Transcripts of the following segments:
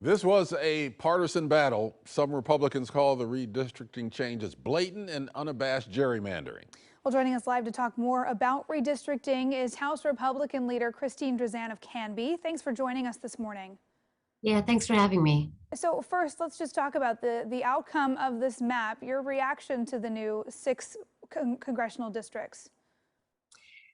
This was a partisan battle. Some Republicans call the redistricting changes blatant and unabashed gerrymandering. Well, joining us live to talk more about redistricting is House Republican leader Christine Drazan of Canby. Thanks for joining us this morning. Yeah, thanks for having me. So first, let's just talk about the outcome of this map, your reaction to the new six congressional districts.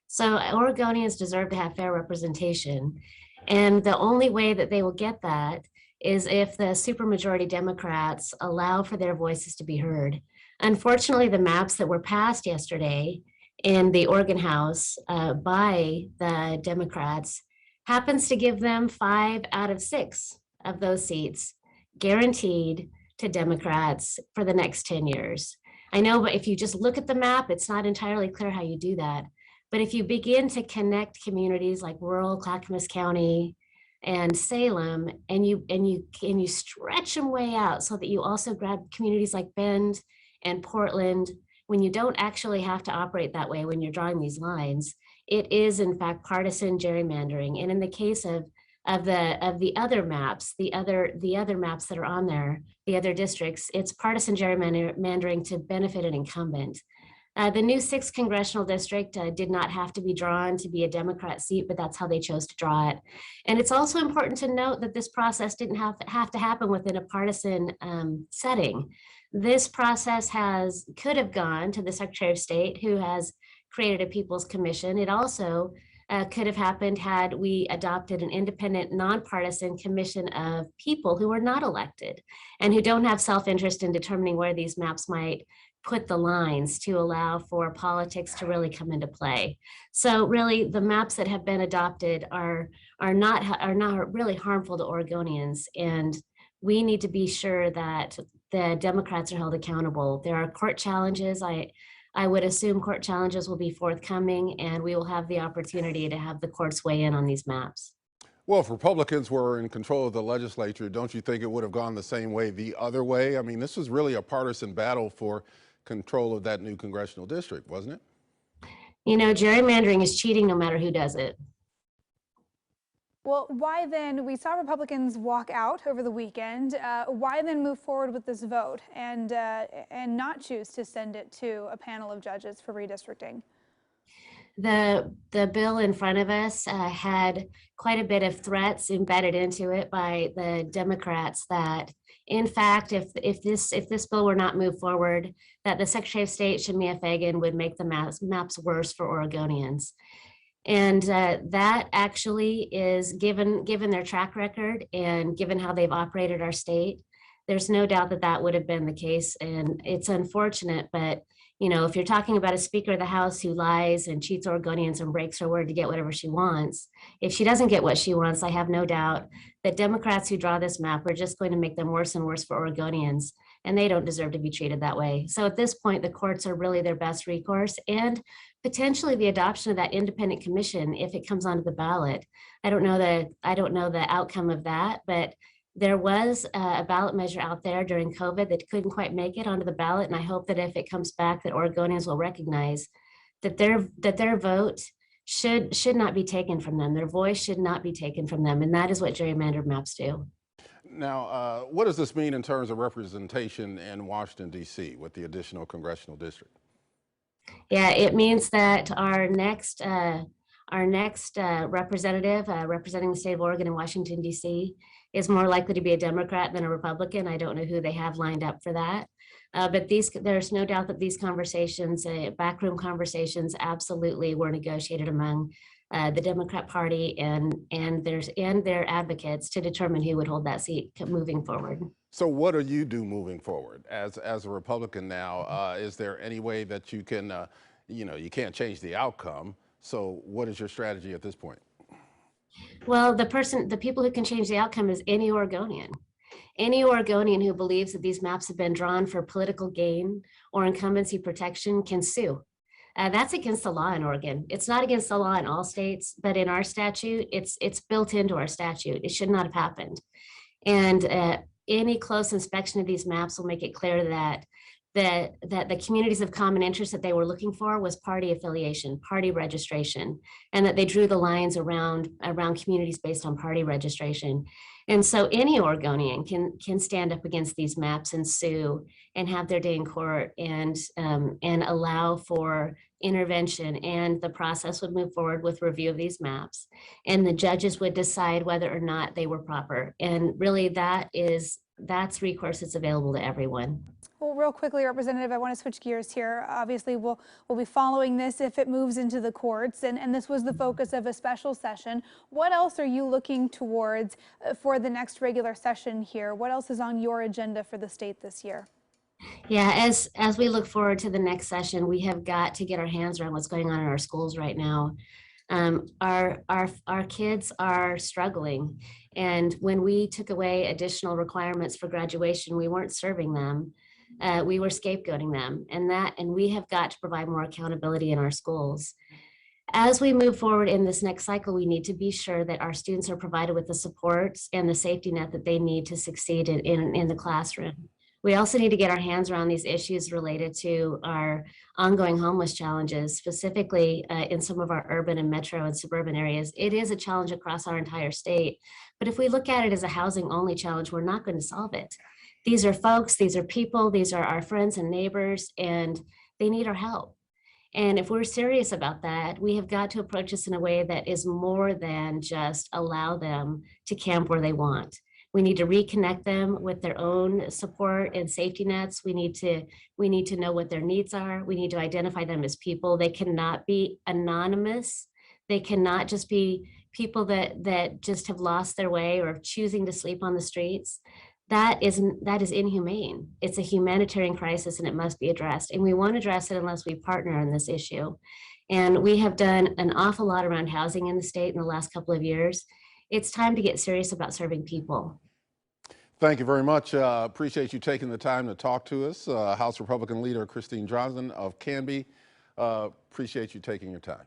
So Oregonians deserve to have fair representation. And the only way that they will get that is if the supermajority Democrats allow for their voices to be heard. Unfortunately, the maps that were passed yesterday in the Oregon House by the Democrats happens to give them 5 out of 6 of those seats guaranteed to Democrats for the next 10 years. I know, but if you just look at the map, it's not entirely clear how you do that. But if you begin to connect communities like rural Clackamas County and Salem, and you stretch them way out so that you also grab communities like Bend and Portland, when you don't actually have to operate that way when you're drawing these lines, it is in fact partisan gerrymandering. And in the case of the other maps, the other maps that are on there, the other districts, it's partisan gerrymandering to benefit an incumbent. The new 6th congressional district did not have to be drawn to be a Democrat seat, but that's how they chose to draw it. And it's also important to note that this process didn't have to happen within a partisan setting. This process could have gone to the Secretary of State, who has created a People's Commission. It also could have happened had we adopted an independent, nonpartisan commission of people who are not elected and who don't have self-interest in determining where these maps might put the lines to allow for politics to really come into play. So really the maps that have been adopted are not really harmful to Oregonians, and we need to be sure that the Democrats are held accountable. There are court challenges. I would assume court challenges will be forthcoming, and we will have the opportunity to have the courts weigh in on these maps. Well, if Republicans were in control of the legislature, don't you think it would have gone the same way the other way? I mean, this was really a partisan battle for control of that new congressional district, wasn't it? You know, gerrymandering is cheating no matter who does it. Well, why then, we saw Republicans walk out over the weekend. Why then move forward with this vote and not choose to send it to a panel of judges for redistricting? The bill in front of us had quite a bit of threats embedded into it by the Democrats that, in fact, if this bill were not moved forward, that the Secretary of State, Shemia Fagan, would make the maps worse for Oregonians. And that actually is given their track record and given how they've operated our state, there's no doubt that that would have been the case. And it's unfortunate, but you know, if you're talking about a Speaker of the House who lies and cheats Oregonians and breaks her word to get whatever she wants, if she doesn't get what she wants, I have no doubt that Democrats who draw this map are just going to make them worse and worse for Oregonians, and they don't deserve to be treated that way. So at this point, the courts are really their best recourse, and potentially the adoption of that independent commission if it comes onto the ballot. I don't know the outcome of that, but there was a ballot measure out there during COVID that couldn't quite make it onto the ballot, and I hope that if it comes back, that Oregonians will recognize that their vote should not be taken from them. Their voice should not be taken from them, and that is what gerrymandered maps do. Now, what does this mean in terms of representation in Washington, D.C. with the additional congressional district? Yeah, it means that our next representative representing the state of Oregon in Washington, D.C. is more likely to be a Democrat than a Republican. I don't know who they have lined up for that. But there's no doubt that these conversations, backroom conversations, absolutely were negotiated among the Democrat Party and their advocates to determine who would hold that seat moving forward. So what do you do moving forward as a Republican now? Is there any way that you can, you can't change the outcome. So what is your strategy at this point? Well, the people who can change the outcome is any Oregonian. Any Oregonian who believes that these maps have been drawn for political gain or incumbency protection can sue. That's against the law in Oregon. It's not against the law in all states, but in our statute, it's built into our statute. It should not have happened. And any close inspection of these maps will make it clear that that the communities of common interest that they were looking for was party affiliation, party registration, and that they drew the lines around communities based on party registration. And so any Oregonian can stand up against these maps and sue and have their day in court and allow for intervention, and the process would move forward with review of these maps, and the judges would decide whether or not they were proper. And really that's recourse that's available to everyone. Well, real quickly, Representative, I want to switch gears here. Obviously, we'll be following this if it moves into the courts, and this was the focus of a special session. What else are you looking towards for the next regular session here? What else is on your agenda for the state this year? Yeah, as we look forward to the next session, we have got to get our hands around what's going on in our schools right now. Our kids are struggling, and when we took away additional requirements for graduation, we weren't serving them. We were scapegoating them, and we have got to provide more accountability in our schools. As we move forward in this next cycle, we need to be sure that our students are provided with the supports and the safety net that they need to succeed in the classroom. We also need to get our hands around these issues related to our ongoing homeless challenges, specifically in some of our urban and metro and suburban areas. It is a challenge across our entire state, but if we look at it as a housing only challenge, we're not going to solve it. These are folks, these are people, these are our friends and neighbors, and they need our help. And if we're serious about that, we have got to approach this in a way that is more than just allow them to camp where they want. We need to reconnect them with their own support and safety nets. We need to know what their needs are. We need to identify them as people. They cannot be anonymous. They cannot just be people that just have lost their way or choosing to sleep on the streets. That is inhumane. It's a humanitarian crisis, and it must be addressed. And we won't address it unless we partner on this issue. And we have done an awful lot around housing in the state in the last couple of years. It's time to get serious about serving people. Thank you very much. Appreciate you taking the time to talk to us. House Republican Leader Christine Drazan of Canby. Appreciate you taking your time.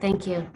Thank you.